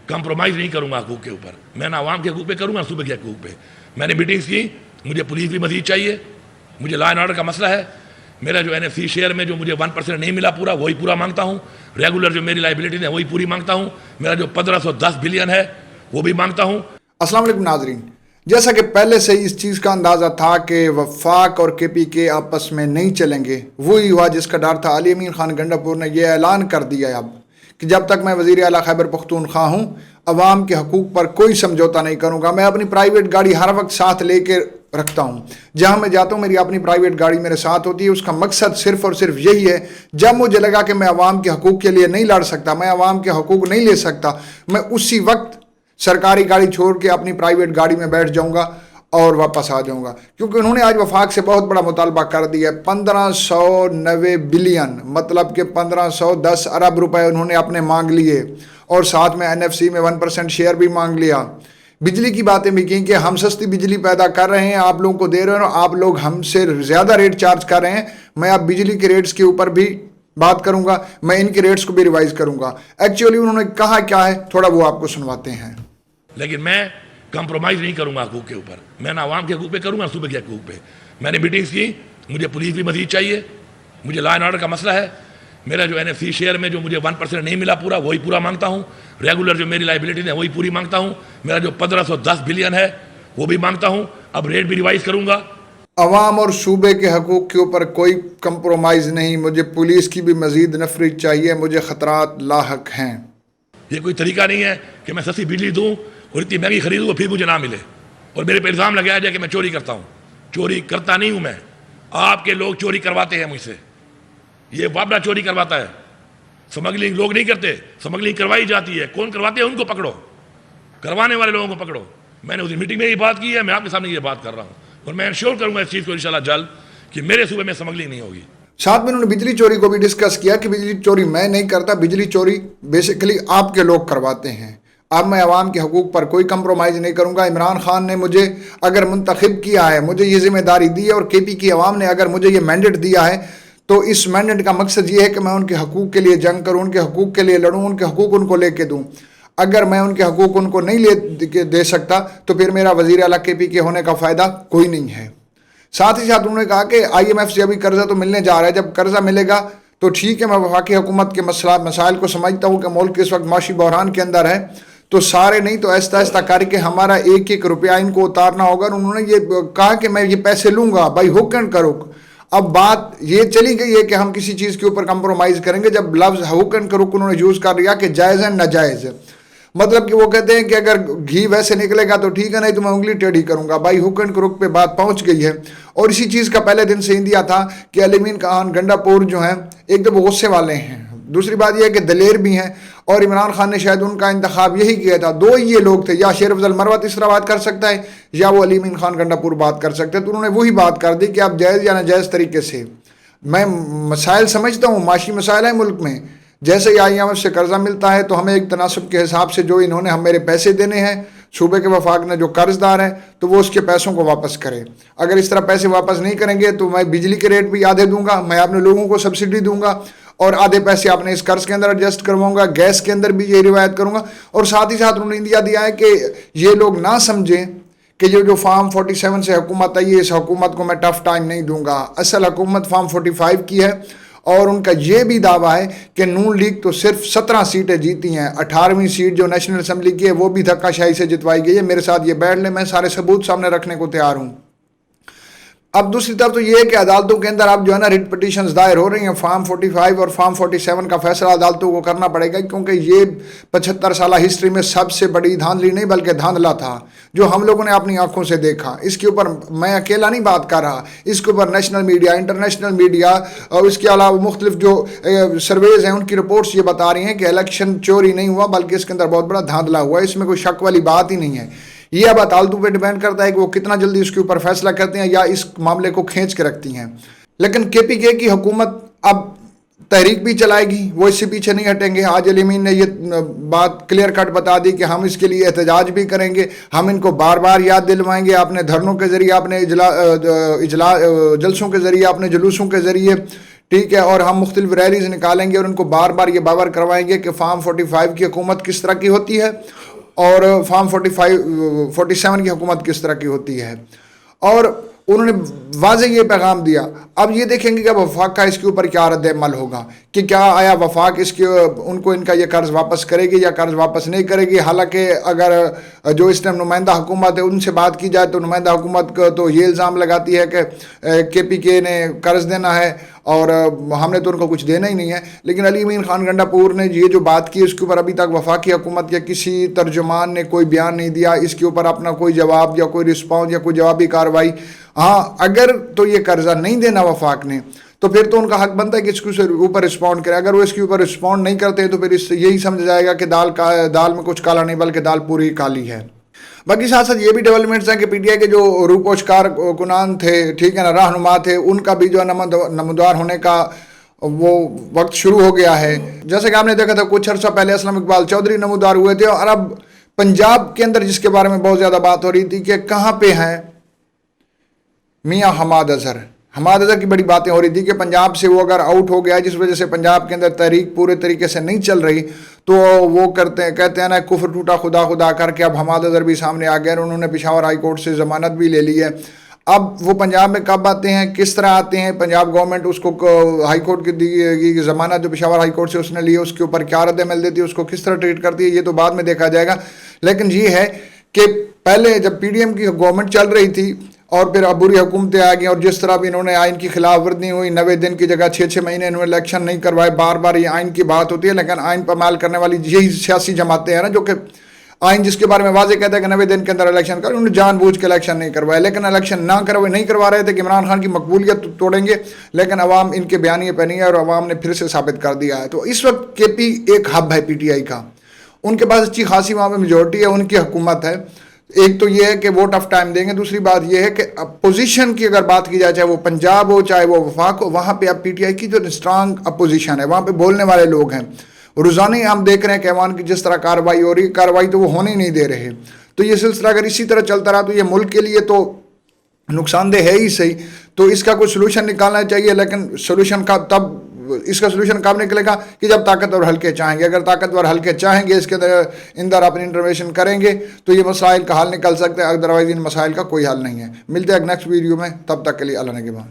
Compromise نہیں کروں گا حقوق کے اوپر. میں نہ عوام کے حقوق پہ کروں گا صوبے کے حقوق پہ. میں نے میٹنگز کی, مجھے پولیس بھی مزید چاہیے, مجھے لا اینڈ آرڈر کا مسئلہ ہے. میرا جو NFC شیئر میں جو مجھے 1% نہیں ملا پورا, وہی پورا مانگتا ہوں. ریگولر جو میری لائبلٹی ہے وہی پوری مانگتا ہوں. میرا جو 1510 بلین ہے وہ بھی مانگتا ہوں. السلام علیکم ناظرین. جیسا کہ پہلے سے اس چیز کا اندازہ تھا کہ وفاق اور KPK آپس میں نہیں چلیں گے, وہی ہوا جس کا ڈر تھا. علی امین خان گنڈا پور نے یہ اعلان کر دیا اب کہ جب تک میں وزیر اعلیٰ خیبر پختونخوا ہوں عوام کے حقوق پر کوئی سمجھوتا نہیں کروں گا. میں اپنی پرائیویٹ گاڑی ہر وقت ساتھ لے کے رکھتا ہوں. جہاں میں جاتا ہوں میری اپنی پرائیویٹ گاڑی میرے ساتھ ہوتی ہے. اس کا مقصد صرف اور صرف یہی ہے, جب مجھے لگا کہ میں عوام کے حقوق کے لیے نہیں لڑ سکتا, میں عوام کے حقوق نہیں لے سکتا, میں اسی وقت سرکاری گاڑی چھوڑ کے اپنی پرائیویٹ گاڑی میں بیٹھ جاؤں گا اور واپس آ جاؤں گا. کیونکہ انہوں نے آج وفاق سے بہت بڑا مطالبہ کر دیا ہے. 1590 بلین مطلب کہ 1510 ارب روپے انہوں نے اپنے مانگ لیے, اور ساتھ میں NFC میں 1% شیئر بھی مانگ لیا. بجلی کی باتیں بھی کی کہ ہم سستی بجلی پیدا کر رہے ہیں, آپ لوگوں کو دے رہے ہیں, آپ لوگ ہم سے زیادہ ریٹ چارج کر رہے ہیں. میں اب بجلی کے ریٹس کے اوپر بھی بات کروں گا, میں ان کے ریٹس کو بھی ریوائز کروں گا. ایکچولی انہوں نے کہا کیا ہے تھوڑا وہ آپ کو سنواتے ہیں. لیکن میں کمپرومائز نہیں کروں گا حقوق کے اوپر. میں نہ عوام کے حقوق پہ کروں گا صوبے کے حقوق پہ. میں نے میٹنگز کی, مجھے پولیس بھی مزید چاہیے, مجھے لا اینڈ آرڈر کا مسئلہ ہے. میرا جو NFC شیئر میں جو مجھے 1% نہیں ملا پورا, وہی پورا مانگتا ہوں. ریگولر جو میری لائبلٹی ہے وہی پوری مانگتا ہوں. میرا جو 1510 بلین ہے وہ بھی مانگتا ہوں. اب ریٹ بھی ریوائز کروں گا. عوام اور صوبے کے حقوق کے اوپر کوئی کمپرومائز نہیں. مجھے پولیس کی بھی مزید نفری چاہیے, مجھے خطرات لاحق ہیں. یہ کوئی طریقہ نہیں ہے کہ میں سستی بجلی دوں اور اتنی مہنگی خریدوں اور پھر مجھے نہ ملے, اور میرے پہ الزام لگایا جائے کہ میں چوری کرتا ہوں. چوری کرتا نہیں ہوں میں, آپ کے لوگ چوری کرواتے ہیں مجھ سے. یہ وابلہ چوری کرواتا ہے, سمگلنگ لوگ نہیں کرتے, سمگلنگ کروائی جاتی ہے. کون کرواتے ہیں ان کو پکڑو, کروانے والے لوگوں کو پکڑو. میں نے اس میٹنگ میں یہ بات کی ہے, میں آپ کے سامنے یہ بات کر رہا ہوں, اور میں انشور کروں گا اس چیز کو انشاءاللہ جلد کہ میرے صوبے میں سمگلنگ نہیں ہوگی. ساتھ میں انہوں نے بجلی چوری کو بھی ڈسکس کیا کہ بجلی چوری میں نہیں کرتا, بجلی چوری بیسیکلی آپ کے لوگ کرواتے ہیں. اب میں عوام کے حقوق پر کوئی کمپرومائز نہیں کروں گا. عمران خان نے مجھے اگر منتخب کیا ہے, مجھے یہ ذمہ داری دی ہے, اور KPK عوام نے اگر مجھے یہ مینڈیٹ دیا ہے, تو اس مینڈیٹ کا مقصد یہ ہے کہ میں ان کے حقوق کے لیے جنگ کروں, ان کے حقوق کے لیے لڑوں, ان کے حقوق ان کو لے کے دوں. اگر میں ان کے حقوق ان کو نہیں دے سکتا تو پھر میرا وزیر اعلیٰ KPK ہونے کا فائدہ کوئی نہیں ہے. ساتھ ہی ساتھ انہوں نے کہا کہ IMF سے ابھی قرضہ تو ملنے جا رہا ہے, جب قرضہ ملے گا تو ٹھیک ہے. میں وفاقی حکومت کے مسائل کو سمجھتا ہوں کہ ملک اس وقت معاشی بحران کے اندر ہے, تو سارے نہیں تو آہستہ آہستہ کر کے ہمارا ایک ایک روپیہ ان کو اتارنا ہوگا. انہوں نے یہ کہا کہ میں یہ پیسے لوں گا بائی ہک اینڈ کروک. اب بات یہ چلی گئی ہے کہ ہم کسی چیز کے اوپر کمپرومائز کریں گے. جب لفظ ہک اینڈ کروک انہوں نے یوز کر لیا کہ جائز ہے ناجائز, مطلب کہ وہ کہتے ہیں کہ اگر گھی ویسے نکلے گا تو ٹھیک ہے, نہیں تو میں انگلی ٹیڑھی کروں گا. بھائی ہک اینڈ کروک پہ بات پہنچ گئی ہے. اور اسی چیز کا پہلے دن سے اندیا تھا کہ علی امین خان گنڈا پور جو ہیں ایک تو وہ غصے والے ہیں, دوسری بات یہ ہے کہ دلیر بھی ہیں, اور عمران خان نے شاید ان کا انتخاب یہی کیا تھا. دو ہی یہ لوگ تھے, یا شیر افضل مروت اس طرح بات کر سکتا ہے یا وہ علی امین خان گنڈا پور بات کر سکتے ہیں. تو انہوں نے وہی بات کر دی کہ آپ جائز یا ناجائز طریقے سے. میں مسائل سمجھتا ہوں, معاشی مسائل ہیں ملک میں. جیسے ہی IMF سے قرضہ ملتا ہے تو ہمیں ایک تناسب کے حساب سے جو انہوں نے ہم میرے پیسے دینے ہیں, صوبے کے وفاق نے جو قرض دار ہے تو وہ اس کے پیسوں کو واپس کرے. اگر اس طرح پیسے واپس نہیں کریں گے تو میں بجلی کے ریٹ بھی آدھے دوں گا, میں اپنے لوگوں کو سبسڈی دوں گا, اور آدھے پیسے اپنے اس قرض کے اندر ایڈجسٹ کرواؤں گا. گیس کے اندر بھی یہ روایت کروں گا. اور ساتھ ہی ساتھ انہوں نے اندیا دیا ہے کہ یہ لوگ نہ سمجھیں کہ یہ جو فارم 47 سے حکومت آئی ہے, اس حکومت کو میں ٹف ٹائم نہیں دوں گا. اصل حکومت فارم 45 کی ہے, اور ان کا یہ بھی دعویٰ ہے کہ نون لیگ تو صرف 17 سیٹیں جیتی ہیں, 18ویں سیٹ جو نیشنل اسمبلی کی ہے وہ بھی دھکا شاہی سے جتوائی گئی ہے. میرے ساتھ یہ بیٹھ لیں, میں سارے ثبوت سامنے رکھنے کو تیار ہوں. اب دوسری طرف تو یہ ہے کہ عدالتوں کے اندر اب جو ہے نا ریٹ پٹیشنز دائر ہو رہی ہیں. فارم 45 اور فارم 47 کا فیصلہ عدالتوں کو کرنا پڑے گا, کیونکہ یہ 75 سالہ ہسٹری میں سب سے بڑی دھاندلی نہیں بلکہ دھاندلا تھا جو ہم لوگوں نے اپنی آنکھوں سے دیکھا. اس کے اوپر میں اکیلا نہیں بات کر رہا, اس کے اوپر نیشنل میڈیا, انٹرنیشنل میڈیا, اور اس کے علاوہ مختلف جو سرویز ہیں ان کی رپورٹس یہ بتا رہی ہیں کہ الیکشن چوری نہیں ہوا بلکہ اس کے اندر بہت بڑا دھاندلا ہوا ہے. اس میں کوئی شک والی بات ہی نہیں ہے. یہ اب عدالتوں پہ ڈیپینڈ کرتا ہے کہ وہ کتنا جلدی اس کے اوپر فیصلہ کرتے ہیں یا اس معاملے کو کھینچ کے رکھتی ہیں. لیکن KPK کی حکومت اب تحریک بھی چلائے گی, وہ اس سے پیچھے نہیں ہٹیں گے. آج علی امین نے یہ بات کلیئر کٹ بتا دی کہ ہم اس کے لیے احتجاج بھی کریں گے, ہم ان کو بار بار یاد دلوائیں گے اپنے دھرنوں کے ذریعے, اپنے جلسوں کے ذریعے, اپنے جلوسوں کے ذریعے. ٹھیک ہے، اور ہم مختلف ریلیز نکالیں گے اور ان کو بار بار یہ باور کروائیں گے کہ فارم 45 کی حکومت کس طرح کی ہوتی ہے اور فارم 47 کی حکومت کس طرح کی ہوتی ہے. اور انہوں نے واضح یہ پیغام دیا. اب یہ دیکھیں گے کہ وفاق کا اس کے اوپر کیا رد عمل ہوگا، کہ کیا آیا وفاق ان کو ان کا یہ قرض واپس کرے گی یا قرض واپس نہیں کرے گی. حالانکہ اگر جو اس ٹائم نمائندہ حکومت ہے ان سے بات کی جائے تو نمائندہ حکومت کو تو یہ الزام لگاتی ہے کہ PK نے قرض دینا ہے اور ہم نے تو ان کو کچھ دینا ہی نہیں ہے. لیکن علی امین خان گنڈا پور نے یہ جو بات کی اس کے اوپر ابھی تک وفاقی حکومت یا کسی ترجمان نے کوئی بیان نہیں دیا، اس کے اوپر اپنا کوئی جواب یا کوئی رسپانس یا کوئی جوابی کارروائی. ہاں اگر تو یہ قرضہ نہیں دینا وفاق نے تو پھر تو ان کا حق بنتا ہے کہ اس کے اوپر رسپونڈ کرے. اگر وہ اس کے اوپر رسپونڈ نہیں کرتے تو پھر اس سے یہی سمجھ جائے گا کہ دال میں کچھ کالا نہیں بلکہ دال پوری کالی ہے. باقی ساتھ ساتھ یہ بھی ڈیولپمنٹس ہیں کہ PTI کے جو روپوشکار کنان تھے، ٹھیک ہے نا، رہنما تھے، ان کا بھی جو نمودار ہونے کا وہ وقت شروع ہو گیا ہے. جیسے کہ آپ نے دیکھا تھا کچھ عرصہ پہلے اسلم اقبال چودھری نمودار ہوئے تھے، اور اب پنجاب کے اندر جس کے بارے میں بہت زیادہ بات ہو رہی تھی کہ کہاں پہ ہیں میاں حماد اظہر کی بڑی باتیں ہو رہی تھی کہ پنجاب سے وہ اگر آؤٹ ہو گیا جس وجہ سے پنجاب کے اندر تحریک پورے طریقے سے نہیں چل رہی تو وہ کہتے ہیں نا کفر ٹوٹا خدا خدا کر کے. اب حماد اظہر بھی سامنے آ گئے اور انہوں نے پشاور ہائی کورٹ سے ضمانت بھی لے لی ہے. اب وہ پنجاب میں کب آتے ہیں، کس طرح آتے ہیں، پنجاب گورنمنٹ اس کو ہائی کورٹ کی ضمانت جو پشاور ہائی کورٹ سے اس نے لی ہے اس کے اوپر کیا رد عمل دیتی ہے، اس کو کس طرح ٹریٹ کرتی ہے، یہ تو بعد میں دیکھا جائے گا. لیکن یہ ہے کہ پہلے جب PDM کی گورنمنٹ چل رہی تھی اور پھر عبوری حکومتیں آ گئیں اور جس طرح بھی انہوں نے آئین کی خلاف ورزی ہوئی، 90 دن کی جگہ 6 مہینے انہوں نے الیکشن نہیں کروائے. بار بار یہ آئین کی بات ہوتی ہے لیکن آئین پر عمل کرنے والی یہی سیاسی جماعتیں ہیں نا جو کہ آئین جس کے بارے میں واضح کہتا ہے کہ 90 دن کے اندر الیکشن کریں، انہوں نے جان بوجھ کے الیکشن نہیں کروائے. لیکن الیکشن نہیں کروا رہے تھے کہ عمران خان کی مقبولیت توڑیں گے، لیکن عوام ان کے بیانیے پہ نہیں ہے اور عوام نے پھر سے ثابت کر دیا ہے. تو اس وقت KP ایک ہب ہے PTI کا، ان کے پاس اچھی خاصی وہاں پہ میجورٹی ہے، ان کی حکومت ہے. ایک تو یہ ہے کہ وہ ٹف ٹائم دیں گے، دوسری بات یہ ہے کہ اپوزیشن کی اگر بات کی جائے چاہے وہ پنجاب ہو چاہے وہ وفاق ہو، وہاں پہ اب PTI کی جو اسٹرانگ اپوزیشن ہے، وہاں پہ بولنے والے لوگ ہیں. روزانہ ہی ہم دیکھ رہے ہیں کہ ایوان کی جس طرح کارروائی ہو رہی ہے، کارروائی تو وہ ہونے ہی نہیں دے رہے. تو یہ سلسلہ اگر اسی طرح چلتا رہا تو یہ ملک کے لیے تو نقصان دہ ہے ہی صحیح. تو اس کا کوئی سلوشن نکالنا چاہیے، لیکن اس کا سلوشن کب نکلے گا کہ جب طاقتور حلقے چاہیں گے. اگر طاقتور حلقے چاہیں گے اس کے اندر اپنی انٹروینشن کریں گے تو یہ مسائل کا حل نکل سکتا ہے، ادروائز ان مسائل کا کوئی حل نہیں ہے. ملتے ہیں نیکسٹ ویڈیو میں، تب تک کے لیے اللہ نگہبان.